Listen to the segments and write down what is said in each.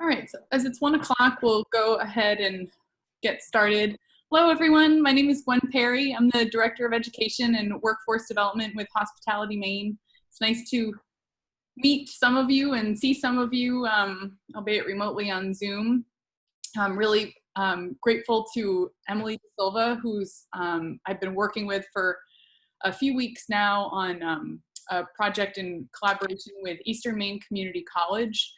All right, so as it's 1 o'clock, we'll go ahead and get started. Hello, everyone. My name is Gwen Perry. I'm the Director of Education and Workforce Development with Hospitality Maine. It's nice to meet some of you and see some of you, albeit remotely on Zoom. I'm really grateful to Emily Silva, who's I've been working with for a few weeks now on a project in collaboration with Eastern Maine Community College.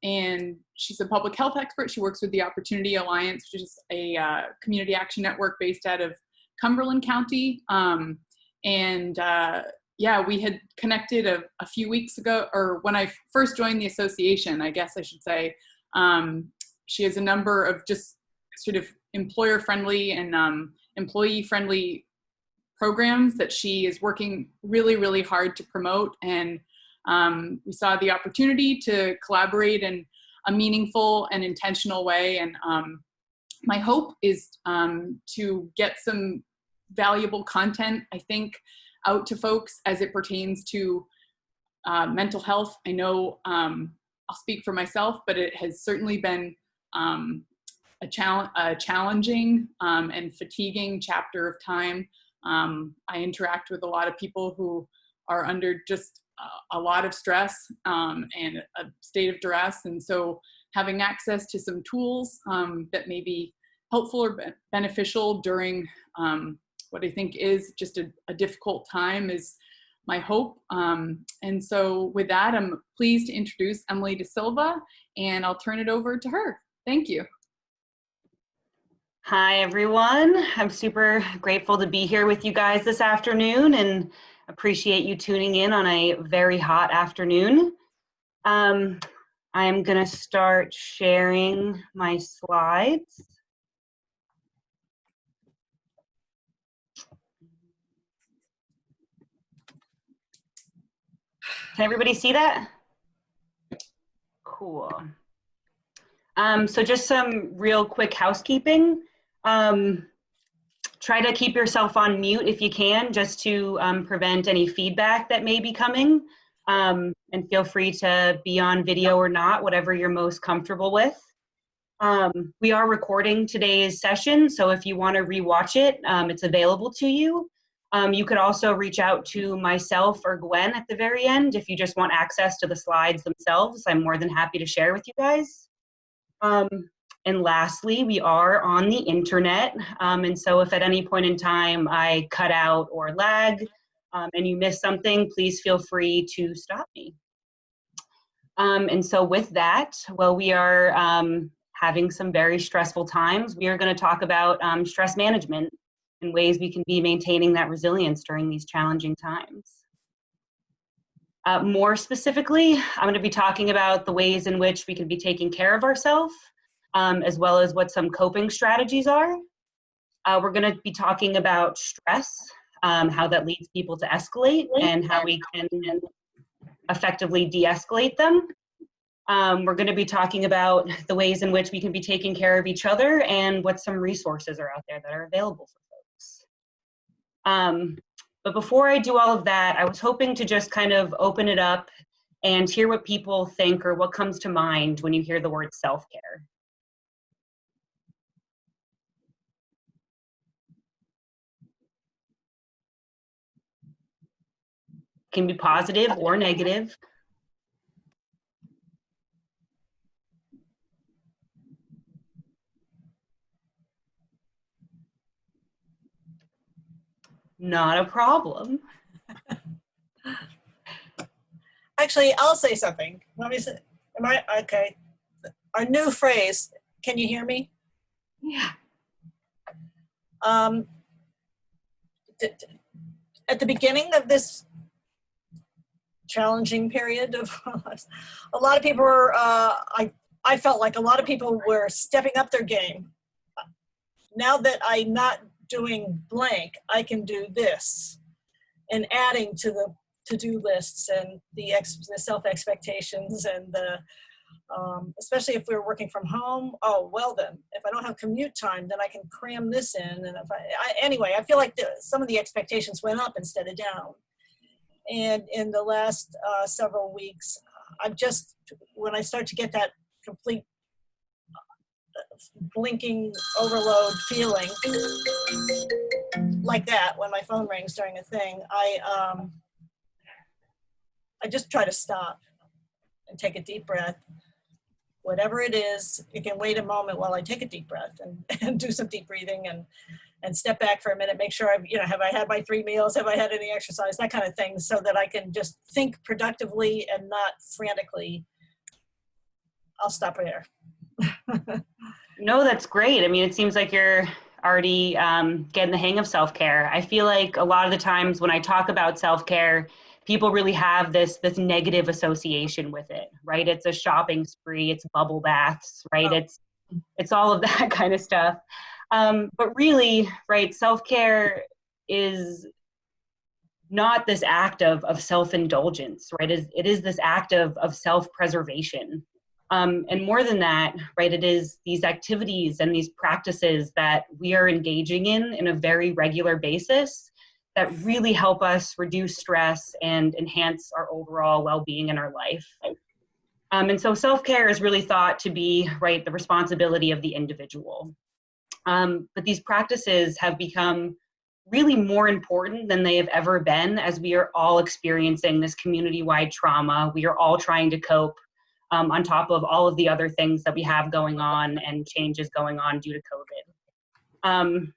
And she's a public health expert. She works with the Opportunity Alliance, which is a community action network based out of Cumberland County. Yeah, we had connected a few weeks ago, or when I first joined the association, I guess I should say. She has a number of just sort of employer-friendly and employee-friendly programs that she is working really, really hard to promote. And we saw the opportunity to collaborate in a meaningful and intentional way. And my hope is to get some valuable content, I think, out to folks as it pertains to mental health. I know I'll speak for myself, but it has certainly been a challenging and fatiguing chapter of time. I interact with a lot of people who are under just a lot of stress and a state of duress. And so having access to some tools that may be helpful or beneficial during what I think is just a difficult time is my hope. And so with that, I'm pleased to introduce Emily De Silva, and I'll turn it over to her. Thank you. Hi, everyone. I'm super grateful to be here with you guys this afternoon and appreciate you tuning in on a very hot afternoon. I'm going to start sharing my slides. Can everybody see that? Cool. So just some real quick housekeeping. Try to keep yourself on mute if you can, just to prevent any feedback that may be coming. And feel free to be on video or not, whatever you're most comfortable with. We are recording today's session, so if you want to rewatch it, it's available to you. You could also reach out to myself or Gwen at the very end if you just want access to the slides themselves. I'm more than happy to share with you guys. And lastly, we are on the internet, and so if at any point in time I cut out or lag and you miss something, please feel free to stop me. And so with that, well, we are having some very stressful times. We are going to talk about stress management and ways we can be maintaining that resilience during these challenging times. More specifically, I'm going to be talking about the ways in which we can be taking care of ourselves, as well as what some coping strategies are. We're going to be talking about stress, how that leads people to escalate, and how we can effectively de-escalate them. We're going to be talking about the ways in which we can be taking care of each other and what some resources are out there that are available for folks. But before I do all of that, I was hoping to just kind of open it up and hear what people think or what comes to mind when you hear the word self-care. Can be positive or negative. Not a problem. Actually, I'll say something. Let me say, am I okay? Our new phrase, can you hear me? Yeah. At the beginning of this challenging period of a lot of people were, I felt like a lot of people were stepping up their game. Now that I'm not doing blank, I can do this, and adding to the to-do lists and the self-expectations and the, especially if we're working from home. Oh, well then, if I don't have commute time, then I can cram this in. And if anyway, I feel like some of the expectations went up instead of down. And in the last several weeks, I've just, when I start to get that complete blinking overload feeling like that when my phone rings during a thing, I just try to stop and take a deep breath. Whatever it is, it can wait a moment while I take a deep breath and do some deep breathing and step back for a minute, make sure have I had my 3 meals? Have I had any exercise? That kind of thing, so that I can just think productively and not frantically. I'll stop there. No, that's great. I mean, it seems like you're already getting the hang of self-care. I feel like a lot of the times when I talk about self-care, people really have this negative association with it, right? It's a shopping spree, it's bubble baths, right? Oh. It's all of that kind of stuff. But really, right, self-care is not this act of self-indulgence, right? It is this act of self-preservation. And more than that, right, it is these activities and these practices that we are engaging in a very regular basis that really help us reduce stress and enhance our overall well-being in our life. And so self-care is really thought to be, right, the responsibility of the individual. But these practices have become really more important than they have ever been, as we are all experiencing this community-wide trauma. We are all trying to cope on top of all of the other things that we have going on and changes going on due to COVID.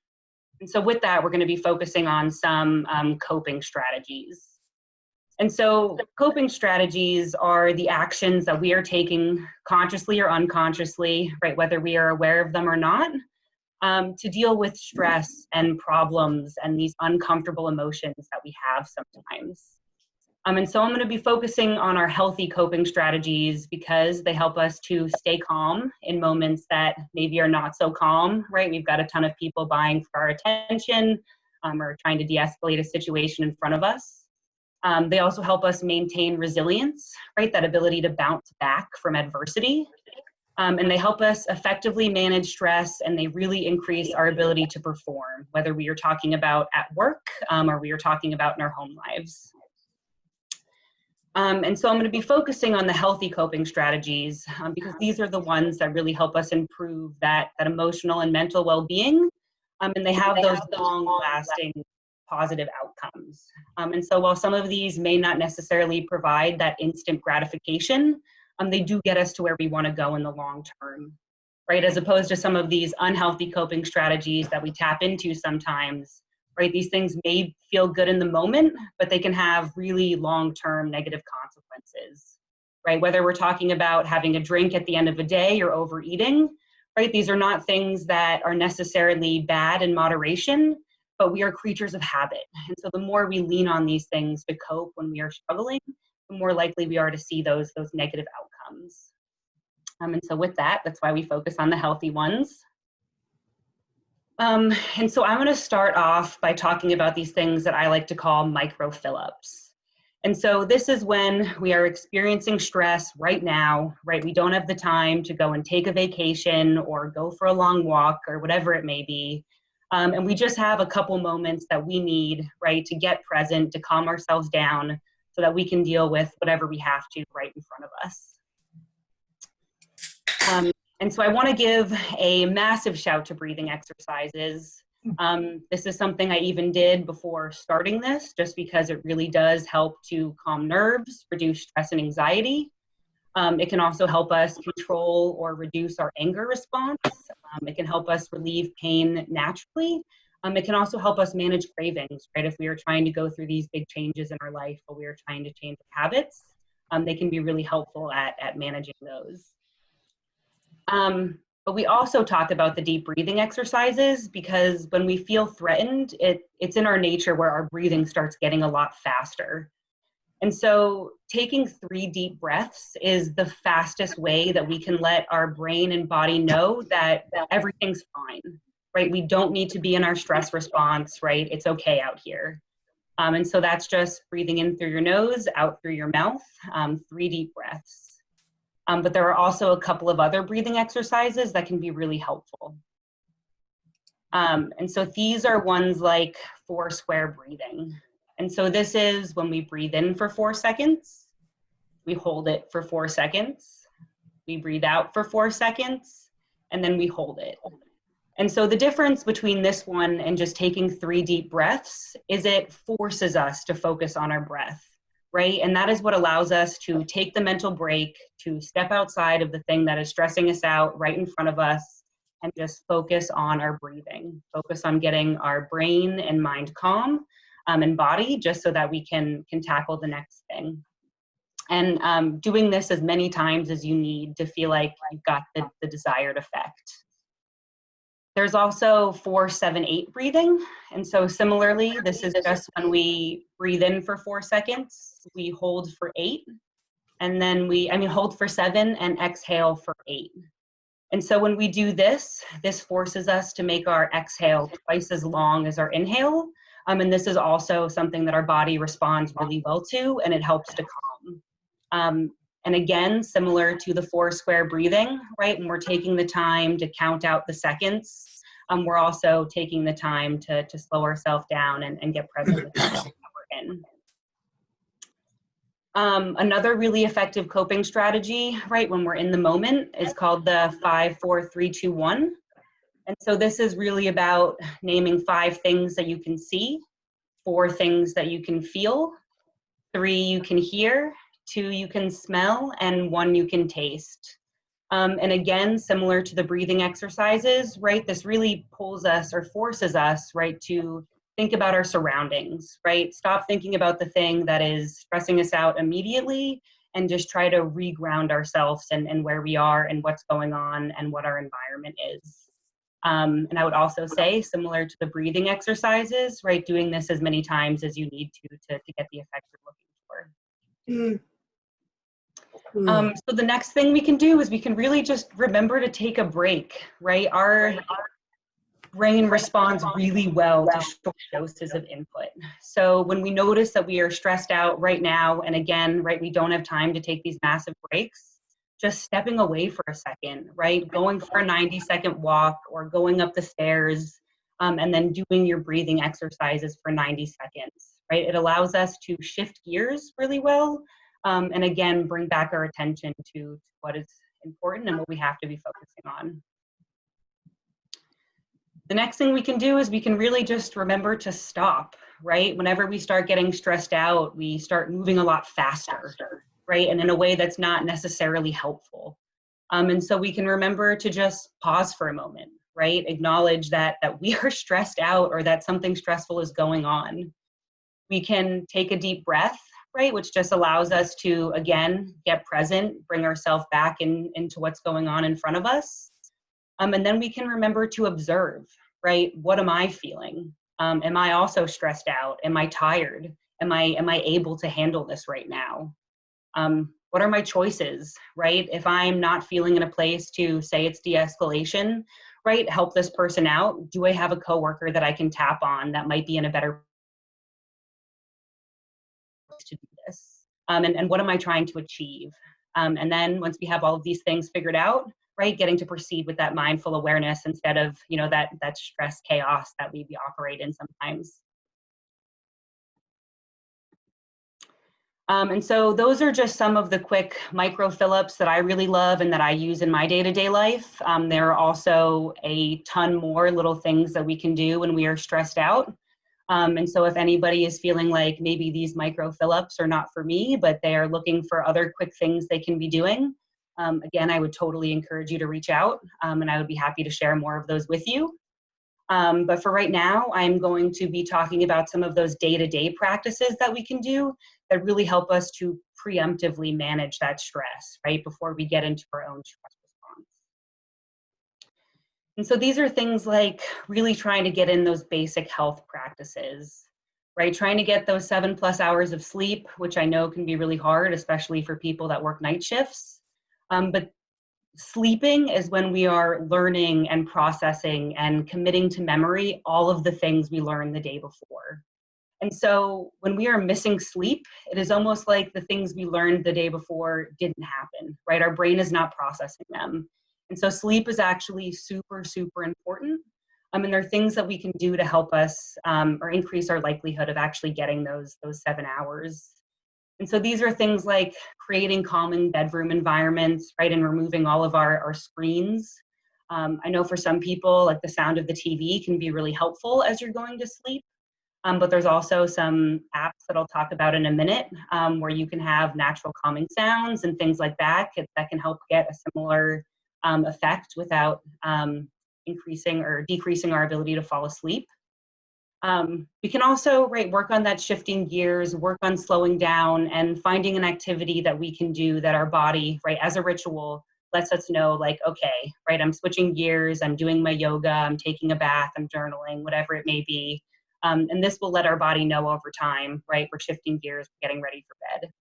And so with that, we're going to be focusing on some coping strategies. And so coping strategies are the actions that we are taking consciously or unconsciously, right, whether we are aware of them or not, to deal with stress and problems and these uncomfortable emotions that we have sometimes. And so I'm going to be focusing on our healthy coping strategies because they help us to stay calm in moments that maybe are not so calm, right? We've got a ton of people vying for our attention or trying to de-escalate a situation in front of us. They also help us maintain resilience, right? That ability to bounce back from adversity. And they help us effectively manage stress, and they really increase our ability to perform, whether we are talking about at work or we are talking about in our home lives. And so I'm going to be focusing on the healthy coping strategies because these are the ones that really help us improve that emotional and mental well-being, and they have those long-lasting positive outcomes. And so while some of these may not necessarily provide that instant gratification, they do get us to where we want to go in the long term, right? As opposed to some of these unhealthy coping strategies that we tap into sometimes, right? These things may feel good in the moment, but they can have really long-term negative consequences, right? Whether we're talking about having a drink at the end of a day or overeating, right? These are not things that are necessarily bad in moderation, but we are creatures of habit. And so the more we lean on these things to cope when we are struggling, the more likely we are to see those negative outcomes. And so with that, that's why we focus on the healthy ones. And so I'm going to start off by talking about these things that I like to call micro fill-ups. And so this is when we are experiencing stress right now, right? We don't have the time to go and take a vacation or go for a long walk or whatever it may be. And we just have a couple moments that we need, right, to get present, to calm ourselves down so that we can deal with whatever we have to right in front of us. And so I want to give a massive shout to breathing exercises. This is something I even did before starting this, just because it really does help to calm nerves, reduce stress and anxiety. It can also help us control or reduce our anger response. It can help us relieve pain naturally. It can also help us manage cravings, right? If we are trying to go through these big changes in our life or we are trying to change our habits, they can be really helpful at managing those. But we also talk about the deep breathing exercises because when we feel threatened, it's in our nature where our breathing starts getting a lot faster. And so taking 3 deep breaths is the fastest way that we can let our brain and body know that everything's fine, right? We don't need to be in our stress response, right? It's okay out here. And so that's just breathing in through your nose, out through your mouth, 3 deep breaths. But there are also a couple of other breathing exercises that can be really helpful. And so these are ones like 4 square breathing. And so this is when we breathe in for 4 seconds, we hold it for 4 seconds, We breathe out for 4 seconds, and then we hold it. And so the difference between this one and just taking 3 deep breaths is it forces us to focus on our breath, right? And that is what allows us to take the mental break, to step outside of the thing that is stressing us out right in front of us, and just focus on our breathing, focus on getting our brain and mind calm and body, just so that we can tackle the next thing. And doing this as many times as you need to feel like you've got the desired effect. There's also 4-7-8 breathing. And so similarly, this is just when we breathe in for 4 seconds, we hold for 8, and then hold for 7 and exhale for 8. And so when we do this, this forces us to make our exhale twice as long as our inhale. And this is also something that our body responds really well to, and it helps to calm. And again, similar to the 4 square breathing, right? When we're taking the time to count out the seconds, we're also taking the time to slow ourselves down and get present with the moment that we're in. Another really effective coping strategy, right, when we're in the moment is called the 5-4-3-2-1. And so this is really about naming 5 things that you can see, 4 things that you can feel, 3 you can hear, 2 you can smell, and 1 you can taste. And again, similar to the breathing exercises, right, this really pulls us or forces us, right, to think about our surroundings, right? Stop thinking about the thing that is stressing us out immediately and just try to reground ourselves and where we are and what's going on and what our environment is. And I would also say, similar to the breathing exercises, right, doing this as many times as you need to get the effect you're looking for. So the next thing we can do is we can really just remember to take a break, right? Our brain responds really well to short doses of input. So when we notice that we are stressed out right now, and again, right, we don't have time to take these massive breaks, just stepping away for a second, right? Going for a 90-second walk or going up the stairs, and then doing your breathing exercises for 90 seconds, right? It allows us to shift gears really well. And again, bring back our attention to what is important and what we have to be focusing on. The next thing we can do is we can really just remember to stop, right? Whenever we start getting stressed out, we start moving a lot faster, right? And in a way that's not necessarily helpful. And so we can remember to just pause for a moment, right? Acknowledge that we are stressed out or that something stressful is going on. We can take a deep breath, right, which just allows us to, again, get present, bring ourselves back into what's going on in front of us. And then we can remember to observe, right? What am I feeling? Am I also stressed out? Am I tired? Am I able to handle this right now? What are my choices, right? If I'm not feeling in a place to say it's de-escalation, right, help this person out, do I have a coworker that I can tap on that might be in a better to do this? And what am I trying to achieve? And then once we have all of these things figured out, right, getting to proceed with that mindful awareness instead of, you know, that stress chaos that we operate in sometimes. And so those are just some of the quick micro fill-ups that I really love and that I use in my day-to-day life. There are also a ton more little things that we can do when we are stressed out. And so if anybody is feeling like maybe these micro fill-ups are not for me, but they are looking for other quick things they can be doing, again, I would totally encourage you to reach out, and I would be happy to share more of those with you. But for right now, I'm going to be talking about some of those day-to-day practices that we can do that really help us to preemptively manage that stress, right, before we get into our own stress response. And so these are things like really trying to get in those basic health practices, right? Trying to get those 7+ hours of sleep, which I know can be really hard, especially for people that work night shifts. But sleeping is when we are learning and processing and committing to memory all of the things we learned the day before. And so when we are missing sleep, it is almost like the things we learned the day before didn't happen, right? Our brain is not processing them. And so sleep is actually super, super important. And there are things that we can do to help us or increase our likelihood of actually getting those 7 hours. And so these are things like creating calming bedroom environments, right, and removing all of our screens. I know for some people, like the sound of the TV can be really helpful as you're going to sleep. But there's also some apps that I'll talk about in a minute where you can have natural calming sounds and things like that that can help get a similar effect without increasing or decreasing our ability to fall asleep. We can also, right, work on that shifting gears, work on slowing down and finding an activity that we can do that our body, right, as a ritual, lets us know, like, okay, right, I'm switching gears, I'm doing my yoga, I'm taking a bath, I'm journaling, whatever it may be. And this will let our body know over time, right, we're shifting gears, getting ready for bed.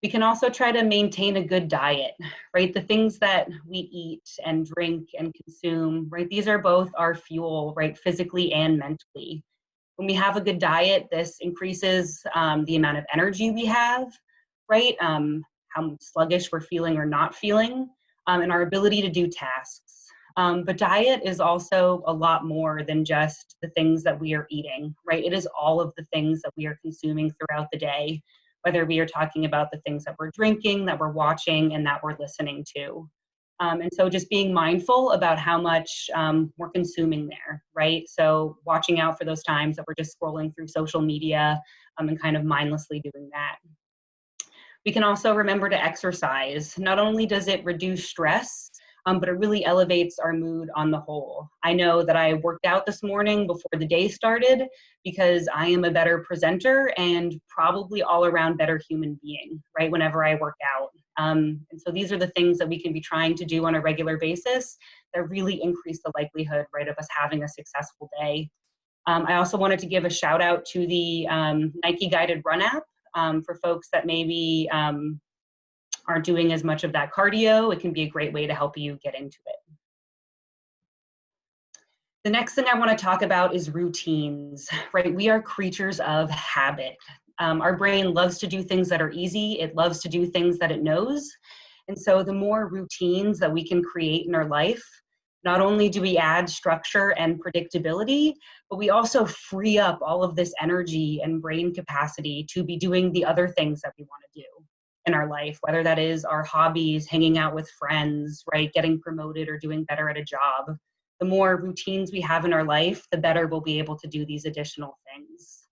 We can also try to maintain a good diet, right? The things that we eat and drink and consume, right? These are both our fuel, right? Physically and mentally. When we have a good diet, this increases the amount of energy we have, right? How sluggish we're feeling or not feeling, and our ability to do tasks. But diet is also a lot more than just the things that we are eating, right? It is all of the things that we are consuming throughout the day, whether we are talking about the things that we're drinking, that we're watching, and that we're listening to. And so just being mindful about how much we're consuming there, right? So watching out for those times that we're just scrolling through social media and kind of mindlessly doing that. We can also remember to exercise. Not only does it reduce stress, but it really elevates our mood on the whole. I know that I worked out this morning before the day started because I am a better presenter and probably all around better human being, right, whenever I work out. And so these are the things that we can be trying to do on a regular basis that really increase the likelihood, right, of us having a successful day. I also wanted to give a shout out to the Nike Guided Run app for folks that maybe aren't doing as much of that cardio. It can be a great way to help you get into it. The next thing I want to talk about is routines, right? We are creatures of habit. Our brain loves to do things that are easy. It loves to do things that it knows. And so the more routines that we can create in our life, not only do we add structure and predictability, but we also free up all of this energy and brain capacity to be doing the other things that we want to do in our life, whether that is our hobbies, hanging out with friends, right, getting promoted or doing better at a job. The more routines we have in our life, the better we'll be able to do these additional things.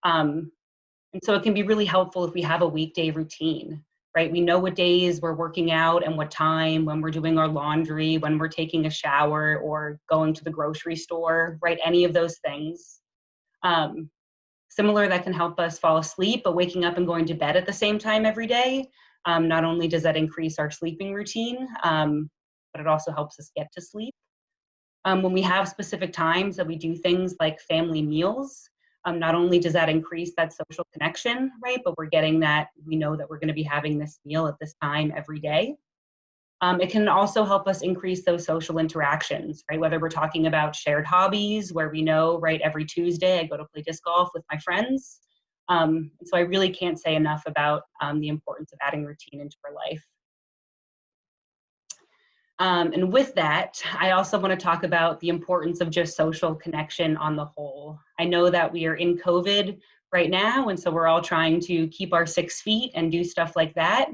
And so it can be really helpful if we have a weekday routine, right? We know what days we're working out and what time, when we're doing our laundry, when we're taking a shower or going to the grocery store, right? Any of those things. Similar, that can help us fall asleep, but waking up and going to bed at the same time every day, not only does that increase our sleeping routine, but it also helps us get to sleep. When we have specific times that we do things like family meals, not only does that increase that social connection, right, but we're getting that, we know that we're going to be having this meal at this time every day. It can also help us increase those social interactions, right? Whether we're talking about shared hobbies where we know, right, every Tuesday I go to play disc golf with my friends. So I really can't say enough about the importance of adding routine into our life. And with that, I also want to talk about the importance of just social connection on the whole. I know that we are in COVID right now, and so we're all trying to keep our 6 feet and do stuff like that.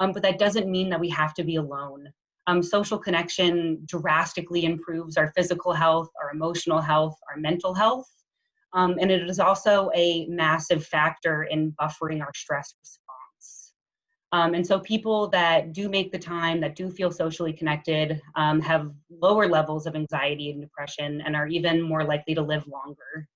But that doesn't mean that we have to be alone. Social connection drastically improves our physical health, our emotional health, our mental health. And it is also a massive factor in buffering our stress response. And so people that do make the time, that do feel socially connected, have lower levels of anxiety and depression and are even more likely to live longer.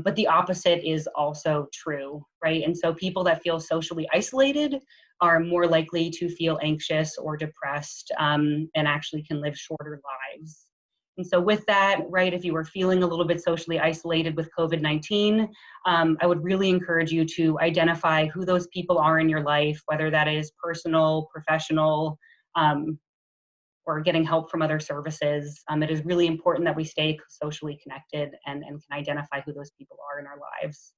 But the opposite is also true, right? And so people that feel socially isolated are more likely to feel anxious or depressed and actually can live shorter lives. And so with that, right, if you were feeling a little bit socially isolated with COVID-19, I would really encourage you to identify who those people are in your life, whether that is personal, professional, or getting help from other services. It is really important that we stay socially connected and can identify who those people are in our lives.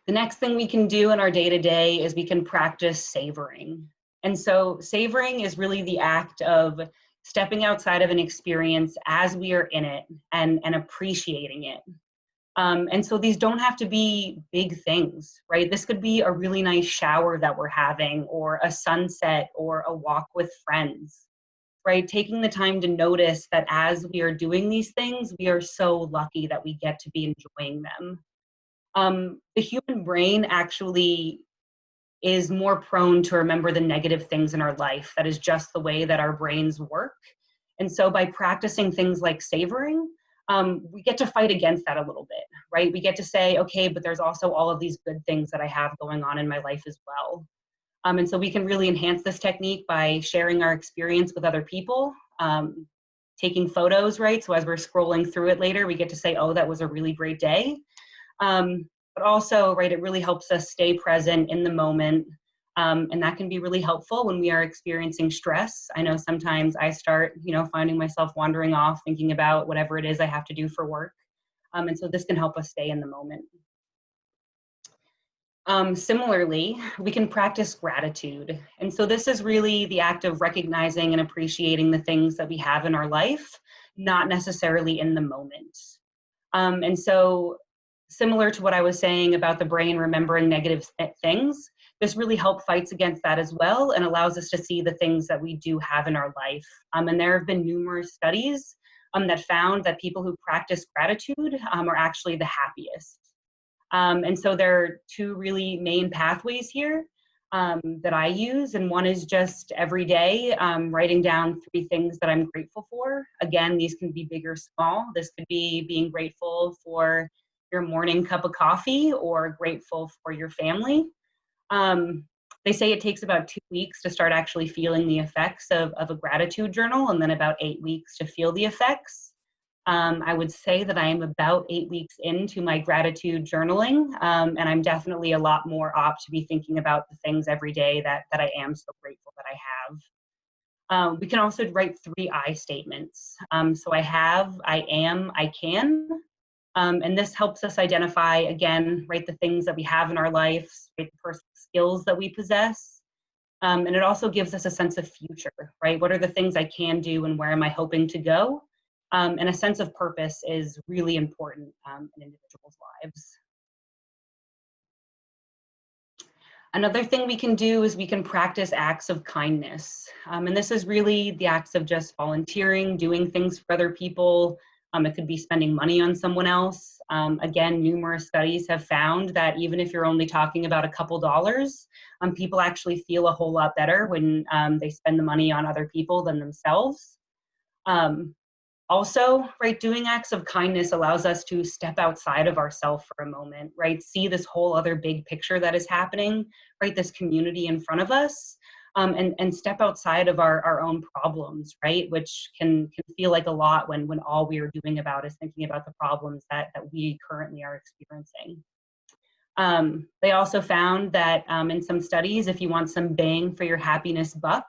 The next thing we can do in our day-to-day is we can practice savoring. And so savoring is really the act of stepping outside of an experience as we are in it and appreciating it. And so these don't have to be big things, right? This could be a really nice shower that we're having, or a sunset, or a walk with friends, right? Taking the time to notice that as we are doing these things, we are so lucky that we get to be enjoying them. The human brain actually is more prone to remember the negative things in our life. That is just the way that our brains work. And so by practicing things like savoring, we get to fight against that a little bit, right? We get to say, okay, but there's also all of these good things that I have going on in my life as well. And so we can really enhance this technique by sharing our experience with other people, taking photos, right? So as we're scrolling through it later, we get to say, oh, that was a really great day. But also, right, it really helps us stay present in the moment. And that can be really helpful when we are experiencing stress. I know sometimes I start, finding myself wandering off, thinking about whatever it is I have to do for work. And so this can help us stay in the moment. Similarly, we can practice gratitude. And so this is really the act of recognizing and appreciating the things that we have in our life, not necessarily in the moment. And so similar to what I was saying about the brain remembering negative things, this really helps fights against that as well, and allows us to see the things that we do have in our life. And there have been numerous studies that found that people who practice gratitude are actually the happiest. And so there are two really main pathways here that I use. And one is just every day writing down 3 things that I'm grateful for. Again, these can be big or small. This could be being grateful for your morning cup of coffee, or grateful for your family. They say it takes about 2 weeks to start actually feeling the effects of a gratitude journal, and then about 8 weeks to feel the effects. I would say that I am about 8 weeks into my gratitude journaling, and I'm definitely a lot more apt to be thinking about the things every day that I am so grateful that I have. We can also write 3 I statements. So I have, I am, I can. And this helps us identify, again, right, the things that we have in our lives, right, the personal skills that we possess. And it also gives us a sense of future, right? What are the things I can do, and where am I hoping to go? And a sense of purpose is really important in individuals' lives. Another thing we can do is we can practice acts of kindness. And this is really the acts of just volunteering, doing things for other people. It could be spending money on someone else. Again, numerous studies have found that even if you're only talking about a couple dollars, people actually feel a whole lot better when they spend the money on other people than themselves. Also, right, doing acts of kindness allows us to step outside of ourselves for a moment, right? See this whole other big picture that is happening, right? This community in front of us, and step outside of our own problems, right? Which can feel like a lot when all we are doing about is thinking about the problems that we currently are experiencing. They also found that in some studies, if you want some bang for your happiness buck,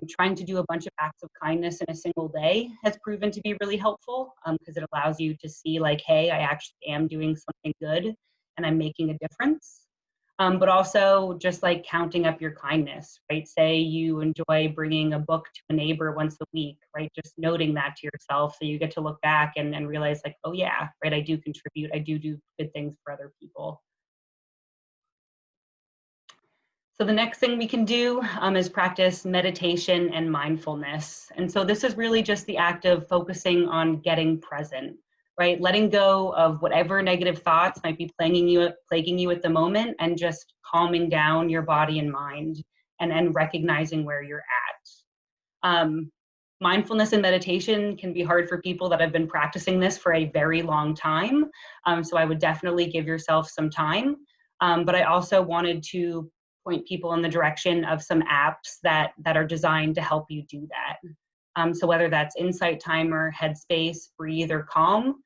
trying to do a bunch of acts of kindness in a single day has proven to be really helpful, because it allows you to see, like, hey, I actually am doing something good and I'm making a difference. But also just like counting up your kindness, right? Say you enjoy bringing a book to a neighbor once a week, right? Just noting that to yourself, so you get to look back and realize, like, oh yeah, right, I do contribute, I do good things for other people. So the next thing we can do is practice meditation and mindfulness. And so this is really just the act of focusing on getting present, right? Letting go of whatever negative thoughts might be plaguing you at the moment, and just calming down your body and mind, and recognizing where you're at. Mindfulness and meditation can be hard for people that have been practicing this for a very long time. So I would definitely give yourself some time. But I also wanted to point people in the direction of some apps that are designed to help you do that. So whether that's Insight Timer, Headspace, Breathe, or Calm,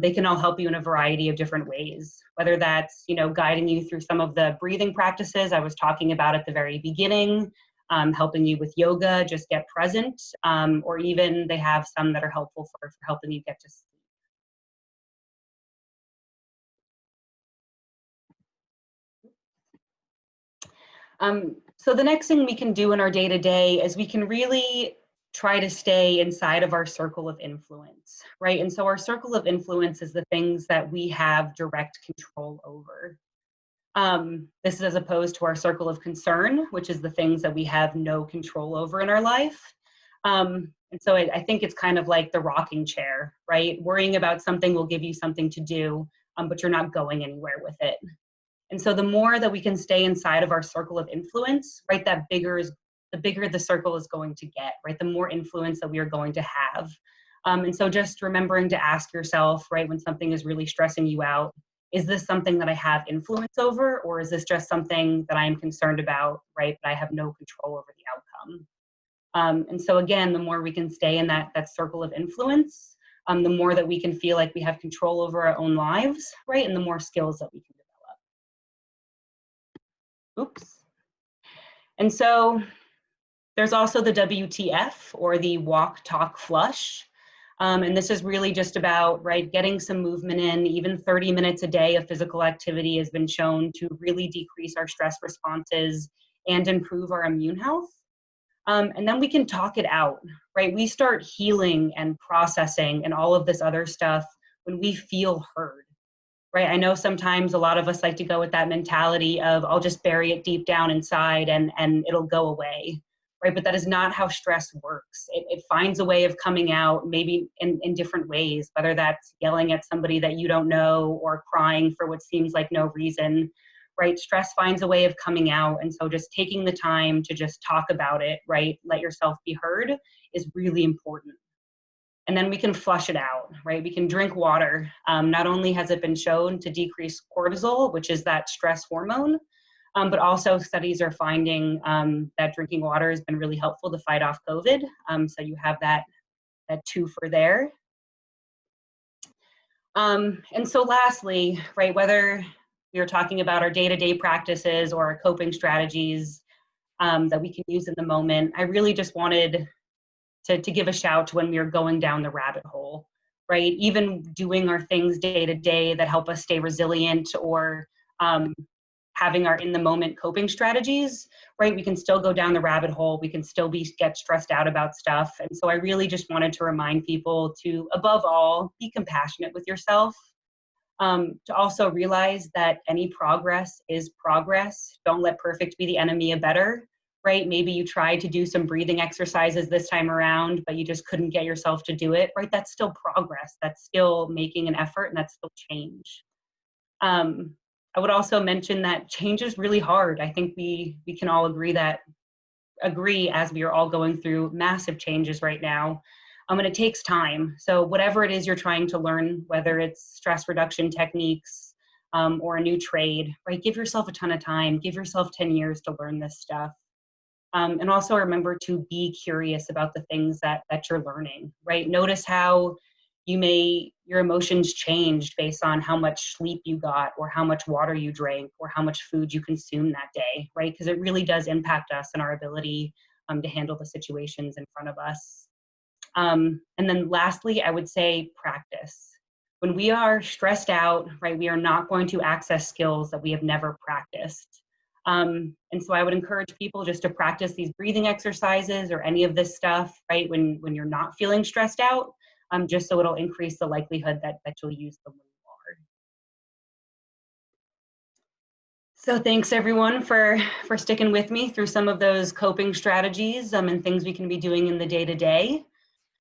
they can all help you in a variety of different ways. Whether that's, guiding you through some of the breathing practices I was talking about at the very beginning, helping you with yoga, just get present, or even they have some that are helpful for helping you get to sleep. So the next thing we can do in our day-to-day is we can really try to stay inside of our circle of influence, right? And so our circle of influence is the things that we have direct control over. This is as opposed to our circle of concern, which is the things that we have no control over in our life. And so I think it's kind of like the rocking chair, right? Worrying about something will give you something to do, but you're not going anywhere with it. And so the more that we can stay inside of our circle of influence, right, the bigger the circle is going to get, right? The more influence that we are going to have. And so just remembering to ask yourself, right, when something is really stressing you out, is this something that I have influence over, or is this just something that I am concerned about, right, but I have no control over the outcome? And so again, the more we can stay in that circle of influence, the more that we can feel like we have control over our own lives, right, and the more skills that we can develop. Oops. And so there's also the WTF, or the walk, talk, flush. And this is really just about, right, getting some movement in. Even 30 minutes a day of physical activity has been shown to really decrease our stress responses and improve our immune health. And then we can talk it out, right? We start healing and processing and all of this other stuff when we feel heard, right? I know sometimes a lot of us like to go with that mentality of, I'll just bury it deep down inside and it'll go away, right? But that is not how stress works. It finds a way of coming out, maybe in different ways, whether that's yelling at somebody that you don't know or crying for what seems like no reason, right? Stress finds a way of coming out. And so just taking the time to just talk about it, right? Let yourself be heard is really important. And then we can flush it out, right? We can drink water. Not only has it been shown to decrease cortisol, which is that stress hormone, but also studies are finding that drinking water has been really helpful to fight off COVID. So you have that twofer there. And so lastly, right, whether we are talking about our day-to-day practices or our coping strategies that we can use in the moment, I really just wanted to give a shout to when we are going down the rabbit hole, right? Even doing our things day to day that help us stay resilient, or having our in the moment coping strategies, right? We can still go down the rabbit hole. We can still get stressed out about stuff. And so I really just wanted to remind people to, above all, be compassionate with yourself. To also realize that any progress is progress. Don't let perfect be the enemy of better, right? Maybe you tried to do some breathing exercises this time around, but you just couldn't get yourself to do it, right? That's still progress. That's still making an effort, and that's still change. I would also mention that change is really hard. I think we can all agree as we are all going through massive changes right now. And it takes time. So whatever it is you're trying to learn, whether it's stress reduction techniques or a new trade, right? Give yourself a ton of time. Give yourself 10 years to learn this stuff. And also remember to be curious about the things that you're learning, right? Notice how your emotions changed based on how much sleep you got, or how much water you drank, or how much food you consumed that day, right? Because it really does impact us and our ability to handle the situations in front of us. And then lastly, I would say practice. When we are stressed out, right, we are not going to access skills that we have never practiced. And so I would encourage people just to practice these breathing exercises or any of this stuff, right, when you're not feeling stressed out, just so it'll increase the likelihood that you'll use them when you are. So thanks everyone for sticking with me through some of those coping strategies and things we can be doing in the day-to-day.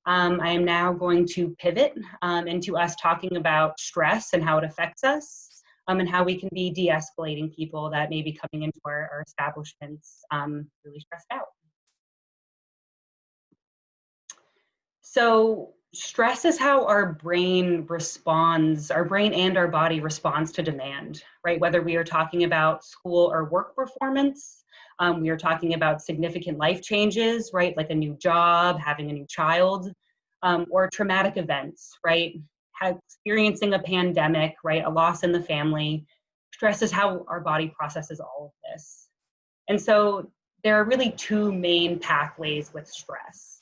I am now going to pivot into us talking about stress and how it affects us, and how we can be de-escalating people that may be coming into our establishments really stressed out. So stress is how our brain responds, our brain and our body responds to demand, right? Whether we are talking about school or work performance, we are talking about significant life changes, right? Like a new job, having a new child, or traumatic events, right? Experiencing a pandemic, right? A loss in the family. Stress is how our body processes all of this. And so there are really two main pathways with stress.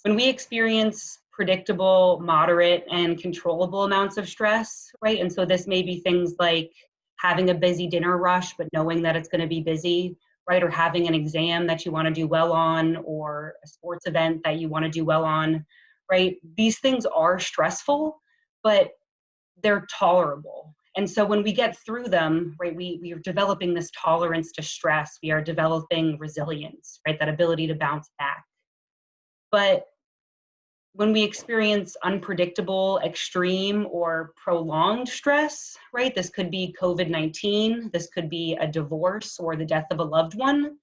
When we experience predictable, moderate, and controllable amounts of stress, right? And so this may be things like having a busy dinner rush, but knowing that it's going to be busy, right? Or having an exam that you want to do well on, or a sports event that you want to do well on, right? These things are stressful, but they're tolerable. And so when we get through them, right, we are developing this tolerance to stress. We are developing resilience, right? That ability to bounce back. But when we experience unpredictable, extreme, or prolonged stress, right? This could be COVID-19, this could be a divorce or the death of a loved one.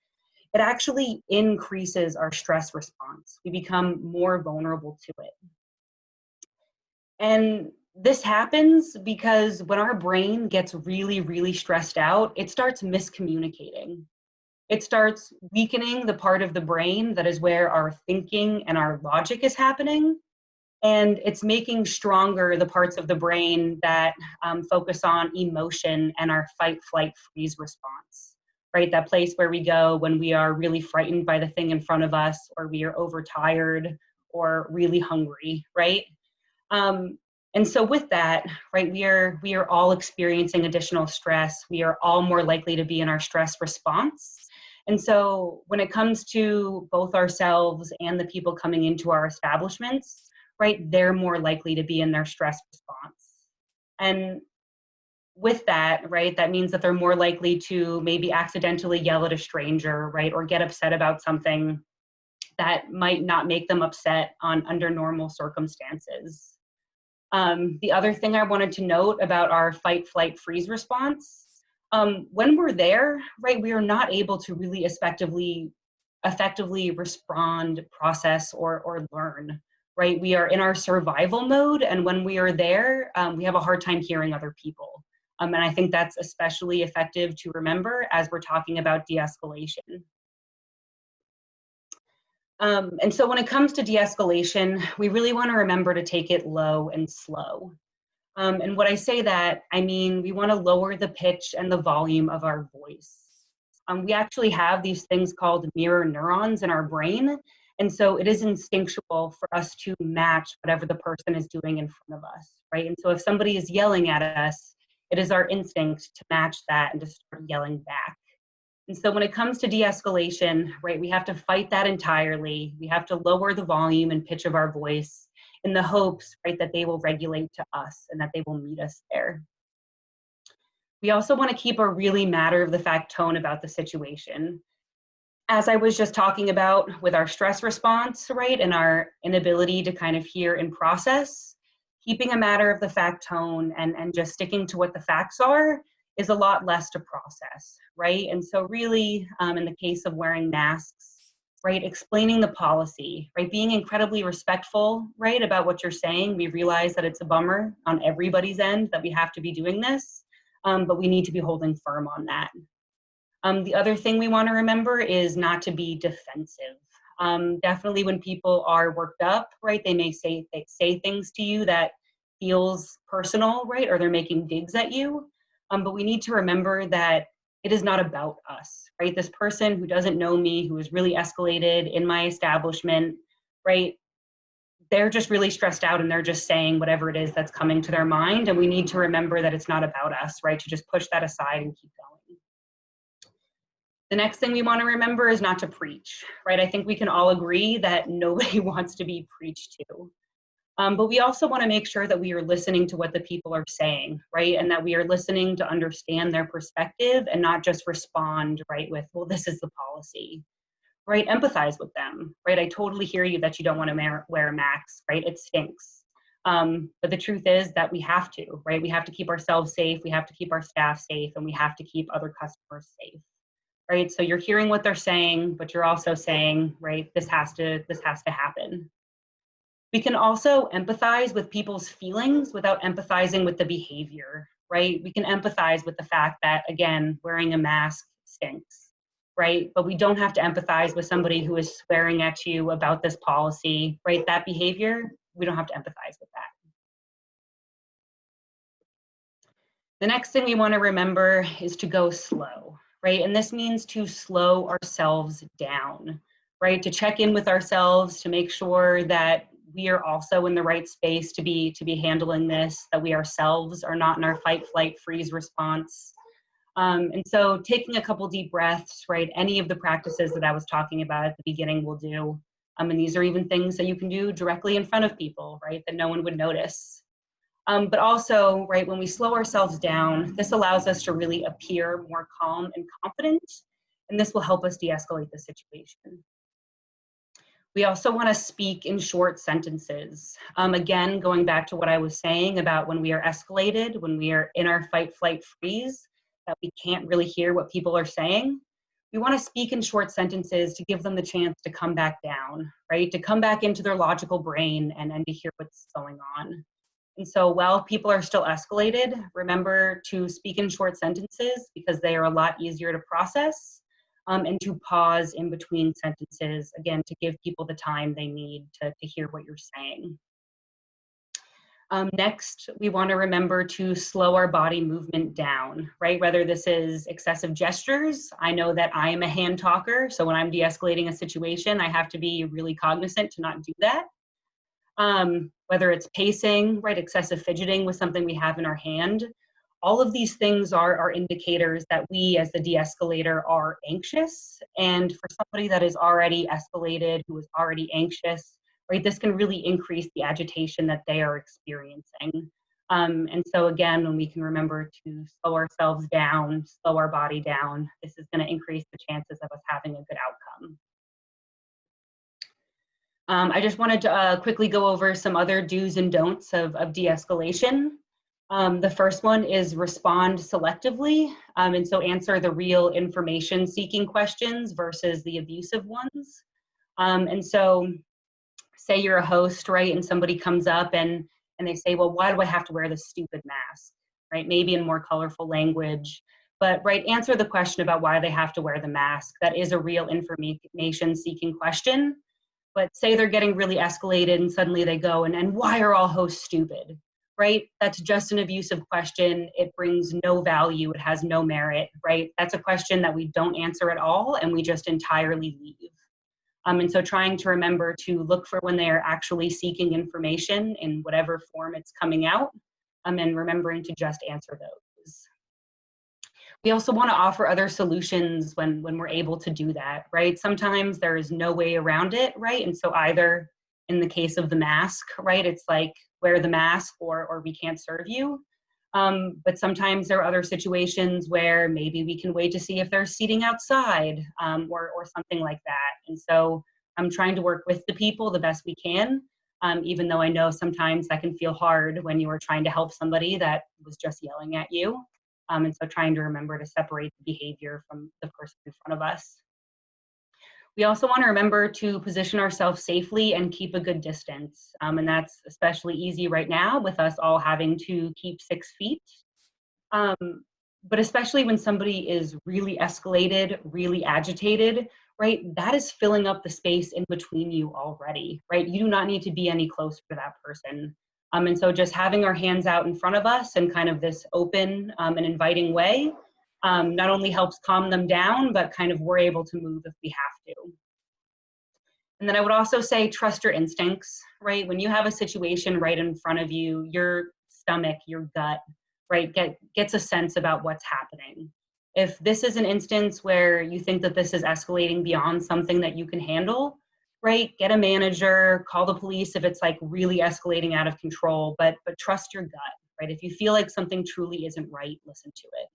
It actually increases our stress response. We become more vulnerable to it. And this happens because when our brain gets really, really stressed out, it starts miscommunicating. It starts weakening the part of the brain that is where our thinking and our logic is happening. And it's making stronger the parts of the brain that focus on emotion and our fight, flight, freeze response, right? That place where we go when we are really frightened by the thing in front of us, or we are overtired or really hungry, right? And so with that, right, we are all experiencing additional stress. We are all more likely to be in our stress response. And so when it comes to both ourselves and the people coming into our establishments, right, they're more likely to be in their stress response. And with that, right, that means that they're more likely to maybe accidentally yell at a stranger, right, or get upset about something that might not make them upset under normal circumstances. The other thing I wanted to note about our fight, flight, freeze response, when we're there, right, we are not able to really effectively respond, process, or learn, right? We are in our survival mode, and when we are there, we have a hard time hearing other people. And I think that's especially effective to remember as we're talking about de-escalation. And so when it comes to de-escalation, we really want to remember to take it low and slow. And when I say that, I mean we want to lower the pitch and the volume of our voice. We actually have these things called mirror neurons in our brain, and so it is instinctual for us to match whatever the person is doing in front of us, right? And so if somebody is yelling at us, it is our instinct to match that and to start yelling back. And so when it comes to de-escalation, right, we have to fight that entirely. We have to lower the volume and pitch of our voice in the hopes, right, that they will regulate to us and that they will meet us there. We also want to keep a really matter-of-the-fact tone about the situation. As I was just talking about with our stress response, right, and our inability to kind of hear and process, keeping a matter-of-the-fact tone and just sticking to what the facts are is a lot less to process, right? And so really, in the case of wearing masks, right, explaining the policy, right, being incredibly respectful, right, about what you're saying. We realize that it's a bummer on everybody's end that we have to be doing this, but we need to be holding firm on that. The other thing we want to remember is not to be defensive. Definitely when people are worked up, right, they may say things to you that feels personal, right, or they're making digs at you. But we need to remember that it is not about us, right? This person who doesn't know me, who is really escalated in my establishment, right? They're just really stressed out and they're just saying whatever it is that's coming to their mind. And we need to remember that it's not about us, right? To just push that aside and keep going. The next thing we want to remember is not to preach, right? I think we can all agree that nobody wants to be preached to. But we also want to make sure that we are listening to what the people are saying, right? And that we are listening to understand their perspective and not just respond, right, with, well, this is the policy, right? Empathize with them, right? I totally hear you that you don't want to wear a mask, right? It stinks. But the truth is that we have to, right? We have to keep ourselves safe. We have to keep our staff safe, and we have to keep other customers safe, right? So you're hearing what they're saying, but you're also saying, right, this has to happen. We can also empathize with people's feelings without empathizing with the behavior, right? We can empathize with the fact that, again, wearing a mask stinks, right? But we don't have to empathize with somebody who is swearing at you about this policy, right? That behavior, we don't have to empathize with that. The next thing we want to remember is to go slow, right? And this means to slow ourselves down, right? To check in with ourselves, to make sure that we are also in the right space to be handling this, that we ourselves are not in our fight, flight, freeze response. And so taking a couple deep breaths, right? Any of the practices that I was talking about at the beginning will do. And these are even things that you can do directly in front of people, right? That no one would notice. But also, right, when we slow ourselves down, this allows us to really appear more calm and confident, and this will help us de-escalate the situation. We also want to speak in short sentences. Again, going back to what I was saying about when we are escalated, when we are in our fight, flight, freeze, that we can't really hear what people are saying. We want to speak in short sentences to give them the chance to come back down, right? To come back into their logical brain and to hear what's going on. And so while people are still escalated, remember to speak in short sentences because they are a lot easier to process, and to pause in between sentences, again, to give people the time they need to hear what you're saying. Next, we want to remember to slow our body movement down, right? Whether this is excessive gestures. I know that I am a hand talker, so when I'm de-escalating a situation, I have to be really cognizant to not do that. Whether it's pacing, right, excessive fidgeting with something we have in our hand. All of these things are indicators that we as the de-escalator are anxious. And for somebody that is already escalated, who is already anxious, right, this can really increase the agitation that they are experiencing. And so again, when we can remember to slow ourselves down, slow our body down, this is going to increase the chances of us having a good outcome. I just wanted to quickly go over some other do's and don'ts of de-escalation. The first one is respond selectively, and so answer the real information seeking questions versus the abusive ones. And so say you're a host, right, and somebody comes up and they say, well, why do I have to wear this stupid mask, right? Maybe in more colorful language, but right, answer the question about why they have to wear the mask. That is a real information seeking question. But say they're getting really escalated and suddenly they go, and why are all hosts stupid, right? That's just an abusive question. It brings no value. It has no merit, right? That's a question that we don't answer at all and we just entirely leave. And so trying to remember to look for when they are actually seeking information in whatever form it's coming out, and remembering to just answer those. We also want to offer other solutions when we're able to do that, right? Sometimes there is no way around it, right? And so either in the case of the mask, right, it's like wear the mask or we can't serve you. But sometimes there are other situations where maybe we can wait to see if there's seating outside, or something like that. And so I'm trying to work with the people the best we can, even though I know sometimes that can feel hard when you are trying to help somebody that was just yelling at you. And so trying to remember to separate the behavior from the person in front of us. We also want to remember to position ourselves safely and keep a good distance. And that's especially easy right now with us all having to keep 6 feet. But especially when somebody is really escalated, really agitated, right? That is filling up the space in between you already, right? You do not need to be any closer to that person. And so just having our hands out in front of us in kind of this open and inviting way not only helps calm them down, but kind of we're able to move if we have to. And then I would also say trust your instincts, right? When you have a situation right in front of you, your stomach, your gut, right, gets a sense about what's happening. If this is an instance where you think that this is escalating beyond something that you can handle, right, get a manager, call the police if it's like really escalating out of control, but trust your gut, right? If you feel like something truly isn't right, listen to it.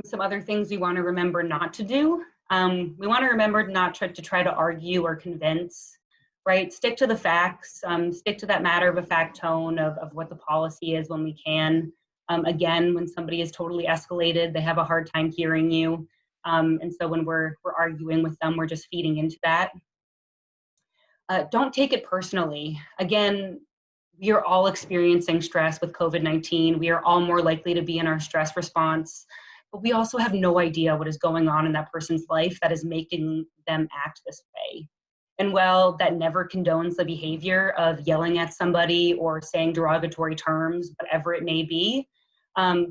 Some other things we want to remember not to do. We want to remember not to try to argue or convince, right? Stick to the facts, stick to that matter of a fact tone of what the policy is when we can. Again, when somebody is totally escalated, they have a hard time hearing you. And so when we're arguing with them, we're just feeding into that. Don't take it personally. Again, we are all experiencing stress with COVID-19. We are all more likely to be in our stress response, but we also have no idea what is going on in that person's life that is making them act this way. And while that never condones the behavior of yelling at somebody or saying derogatory terms, whatever it may be,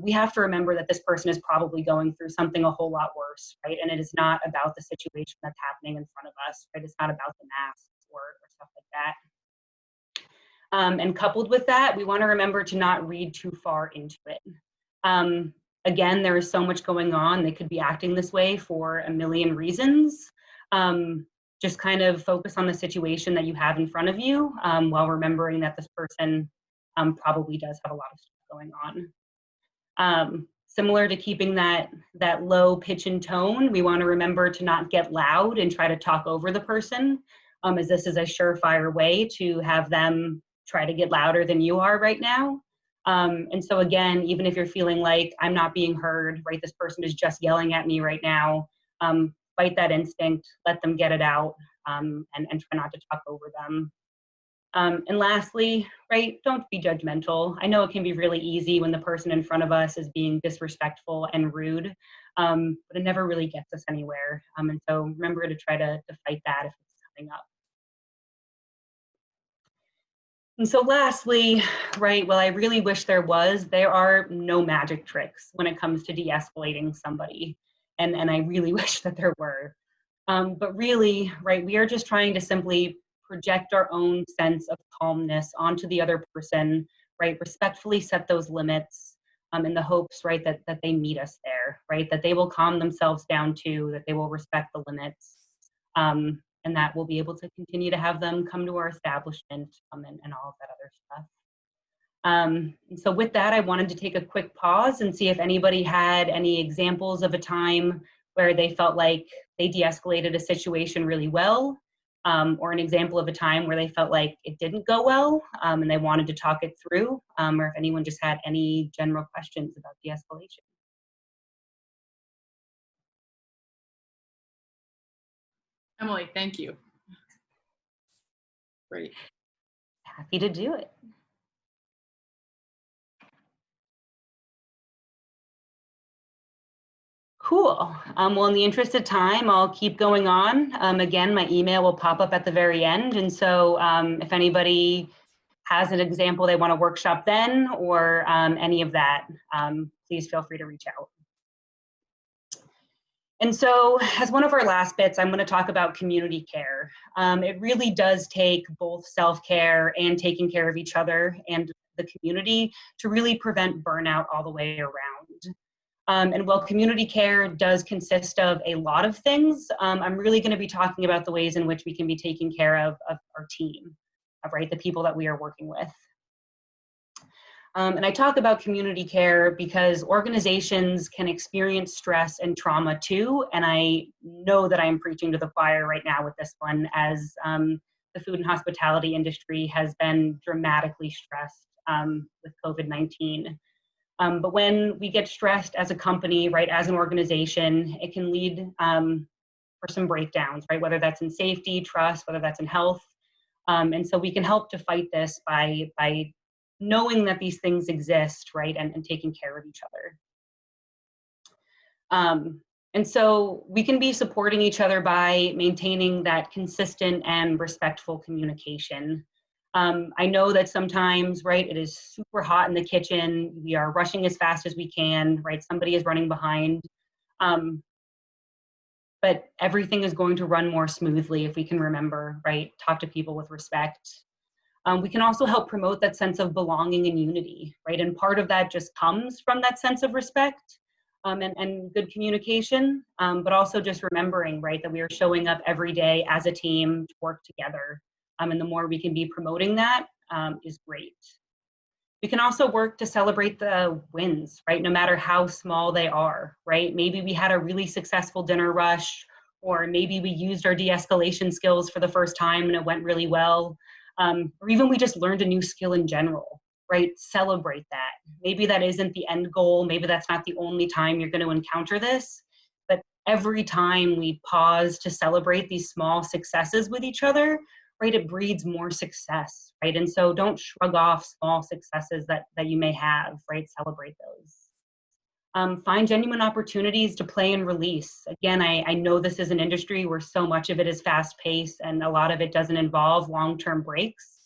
we have to remember that this person is probably going through something a whole lot worse, right? And it is not about the situation that's happening in front of us, right? It's not about the masks or stuff like that. And coupled with that, we want to remember to not read too far into it. Again, there is so much going on. They could be acting this way for a million reasons. Just kind of focus on the situation that you have in front of you, while remembering that this person probably does have a lot of stuff going on. Similar to keeping that low pitch and tone, we want to remember to not get loud and try to talk over the person, as this is a surefire way to have them try to get louder than you are right now. And so again, even if you're feeling like I'm not being heard, right, this person is just yelling at me right now, fight that instinct, let them get it out, and try not to talk over them. And lastly, right, don't be judgmental. I know it can be really easy when the person in front of us is being disrespectful and rude, but it never really gets us anywhere. And so remember to try to fight that if it's coming up. And so lastly, right, well, I really wish there are no magic tricks when it comes to de-escalating somebody. And I really wish that there were. But really, right, we are just trying to simply project our own sense of calmness onto the other person, right, respectfully set those limits, in the hopes, right, that they meet us there, right, that they will calm themselves down too, that they will respect the limits, and that we'll be able to continue to have them come to our establishment, and all of that other stuff. And so with that, I wanted to take a quick pause and see if anybody had any examples of a time where they felt like they de-escalated a situation really well, or an example of a time where they felt like it didn't go well, and they wanted to talk it through, or if anyone just had any general questions about de-escalation. Emily, thank you. Great. Happy to do it. Cool. Well, in the interest of time, I'll keep going on. Again, my email will pop up at the very end. And so if anybody has an example they want to workshop then, or any of that, please feel free to reach out. And so as one of our last bits, I'm going to talk about community care. It really does take both self-care and taking care of each other and the community to really prevent burnout all the way around. And while community care does consist of a lot of things, I'm really going to be talking about the ways in which we can be taking care of our team, right, the people that we are working with. And I talk about community care because organizations can experience stress and trauma too, and I know that I am preaching to the choir right now with this one, as the food and hospitality industry has been dramatically stressed with COVID-19. But when we get stressed as a company, right, as an organization, it can lead for some breakdowns, right, whether that's in safety, trust, whether that's in health. And so we can help to fight this by knowing that these things exist, right, and taking care of each other. And so we can be supporting each other by maintaining that consistent and respectful communication. I know that sometimes, right, it is super hot in the kitchen. We are rushing as fast as we can, right? Somebody is running behind. But everything is going to run more smoothly if we can remember, right? Talk to people with respect. We can also help promote that sense of belonging and unity, right? And part of that just comes from that sense of respect and good communication, but also just remembering, right, that we are showing up every day as a team to work together. And the more we can be promoting that is great. We can also work to celebrate the wins, right? No matter how small they are, right? Maybe we had a really successful dinner rush, or maybe we used our de-escalation skills for the first time and it went really well. Or even we just learned a new skill in general, right? Celebrate that. Maybe that isn't the end goal. Maybe that's not the only time you're going to encounter this, but every time we pause to celebrate these small successes with each other, right, it breeds more success, right? And so don't shrug off small successes that you may have, right? Celebrate those. Find genuine opportunities to play and release. Again, I know this is an industry where so much of it is fast paced and a lot of it doesn't involve long-term breaks.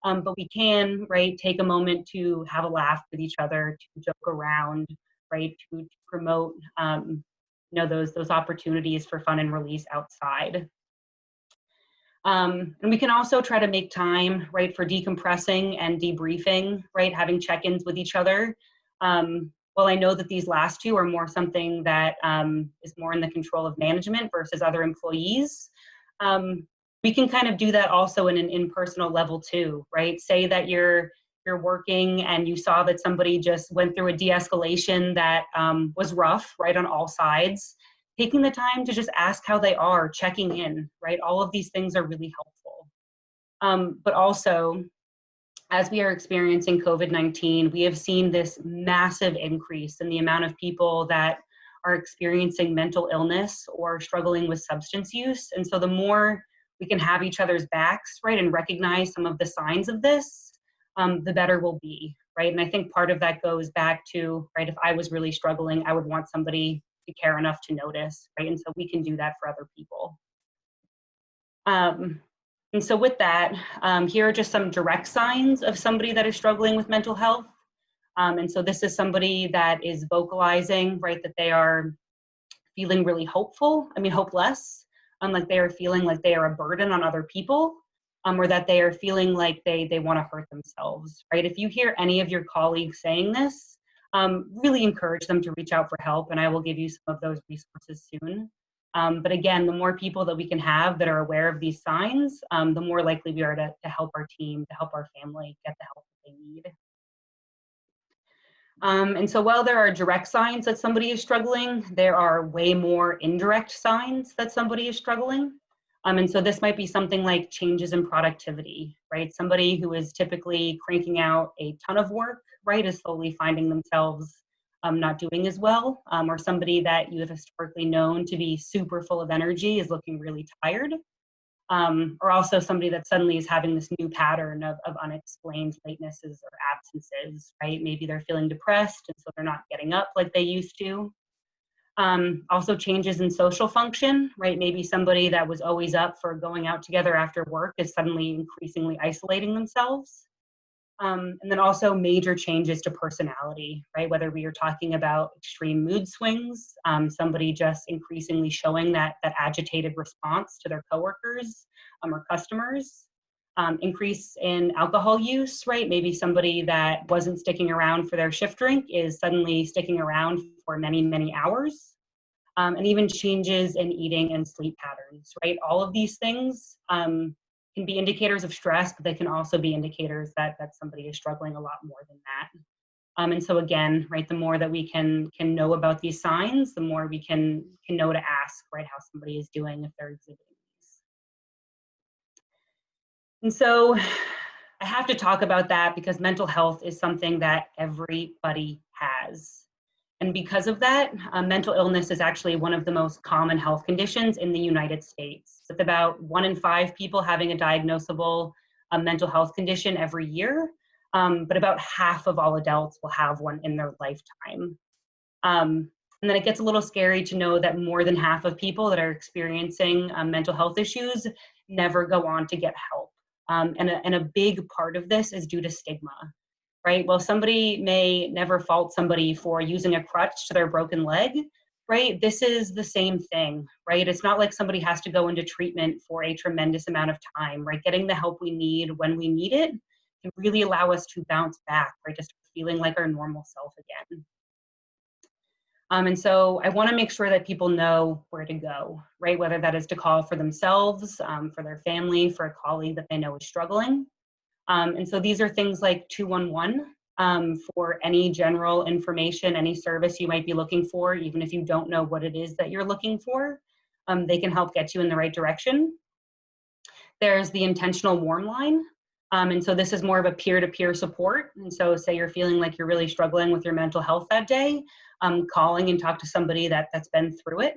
But we can, right, take a moment to have a laugh with each other, to joke around, right, to promote, you know, those opportunities for fun and release outside. And we can also try to make time, right, for decompressing and debriefing, right, having check-ins with each other. While I know that these last two are more something that is more in the control of management versus other employees, we can kind of do that also in an impersonal level too, right? Say that you're working and you saw that somebody just went through a de-escalation that was rough, right, on all sides. Taking the time to just ask how they are, checking in, right? All of these things are really helpful. But also, as we are experiencing COVID-19, we have seen this massive increase in the amount of people that are experiencing mental illness or struggling with substance use. And so the more we can have each other's backs, right, and recognize some of the signs of this, the better we'll be, right? And I think part of that goes back to, right, if I was really struggling, I would want somebody to care enough to notice, right? And so we can do that for other people. And so with that, here are just some direct signs of somebody that is struggling with mental health. And so this is somebody that is vocalizing, right, that they are feeling really hopeless, like they are feeling like they are a burden on other people, or that they are feeling like they want to hurt themselves, right? If you hear any of your colleagues saying this, really encourage them to reach out for help, and I will give you some of those resources soon. But again, the more people that we can have that are aware of these signs, the more likely we are to help our team, to help our family get the help that they need. And so while there are direct signs that somebody is struggling, there are way more indirect signs that somebody is struggling. And so this might be something like changes in productivity, right? Somebody who is typically cranking out a ton of work, right, is slowly finding themselves not doing as well, or somebody that you have historically known to be super full of energy is looking really tired, or also somebody that suddenly is having this new pattern of unexplained latenesses or absences, right? Maybe they're feeling depressed and so they're not getting up like they used to. Also changes in social function, right? Maybe somebody that was always up for going out together after work is suddenly increasingly isolating themselves. And then also major changes to personality, right? Whether we are talking about extreme mood swings, somebody just increasingly showing that agitated response to their coworkers or customers, increase in alcohol use, right? Maybe somebody that wasn't sticking around for their shift drink is suddenly sticking around for many, many hours. And even changes in eating and sleep patterns, right? All of these things can be indicators of stress, but they can also be indicators that somebody is struggling a lot more than that. And so again, right, the more that we can know about these signs, the more we can know to ask, right, how somebody is doing if they're exhibiting these. And so I have to talk about that because mental health is something that everybody has. And because of that, mental illness is actually one of the most common health conditions in the United States, with about 1 in 5 people having a diagnosable mental health condition every year, but about half of all adults will have one in their lifetime. And then it gets a little scary to know that more than half of people that are experiencing mental health issues never go on to get help. And a big part of this is due to stigma. Right? Well, somebody may never fault somebody for using a crutch to their broken leg, right? This is the same thing, right? It's not like somebody has to go into treatment for a tremendous amount of time, right? Getting the help we need when we need it can really allow us to bounce back, right? Just feeling like our normal self again. And so I want to make sure that people know where to go, right? Whether that is to call for themselves, for their family, for a colleague that they know is struggling. And so these are things like 211 for any general information, any service you might be looking for, even if you don't know what it is that you're looking for, they can help get you in the right direction. There's the intentional warm line. And so this is more of a peer-to-peer support. And so say you're feeling like you're really struggling with your mental health that day, calling and talk to somebody that's been through it.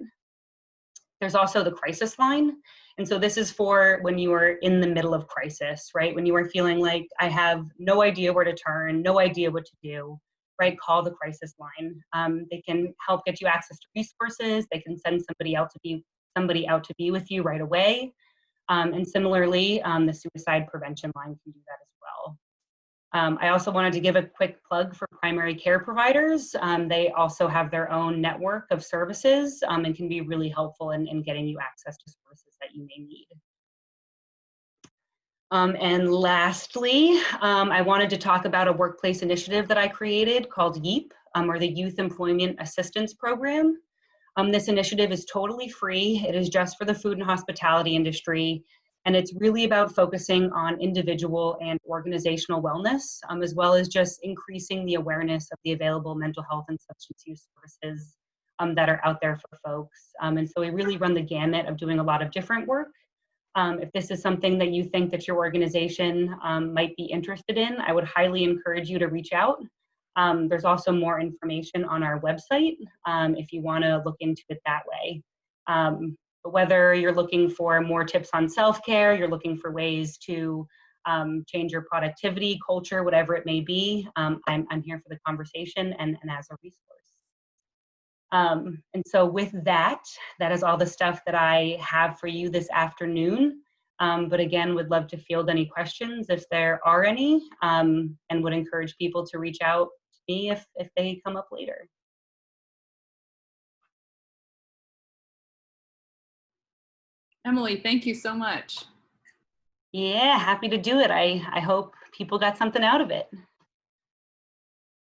There's also the crisis line. And so this is for when you are in the middle of crisis, right? When you are feeling like I have no idea where to turn, no idea what to do, right? Call the crisis line. They can help get you access to resources. They can send somebody out to be with you right away. And similarly, the suicide prevention line can do that as well. I also wanted to give a quick plug for primary care providers. They also have their own network of services and can be really helpful in getting you access to services that you may need. And lastly, I wanted to talk about a workplace initiative that I created called YEEP. or the Youth Employment Assistance Program. This initiative is totally free. It is just for the food and hospitality industry, and it's really about focusing on individual and organizational wellness, as well as just increasing the awareness of the available mental health and substance use services that are out there for folks. And so we really run the gamut of doing a lot of different work. If this is something that you think that your organization might be interested in, I would highly encourage you to reach out. There's also more information on our website if you want to look into it that way. But whether you're looking for more tips on self-care, you're looking for ways to change your productivity, culture, whatever it may be, I'm here for the conversation and as a resource. And so with that, that is all the stuff that I have for you this afternoon. But again, would love to field any questions if there are any, and would encourage people to reach out to me if they come up later. Emily, thank you so much. Yeah, happy to do it. I hope people got something out of it.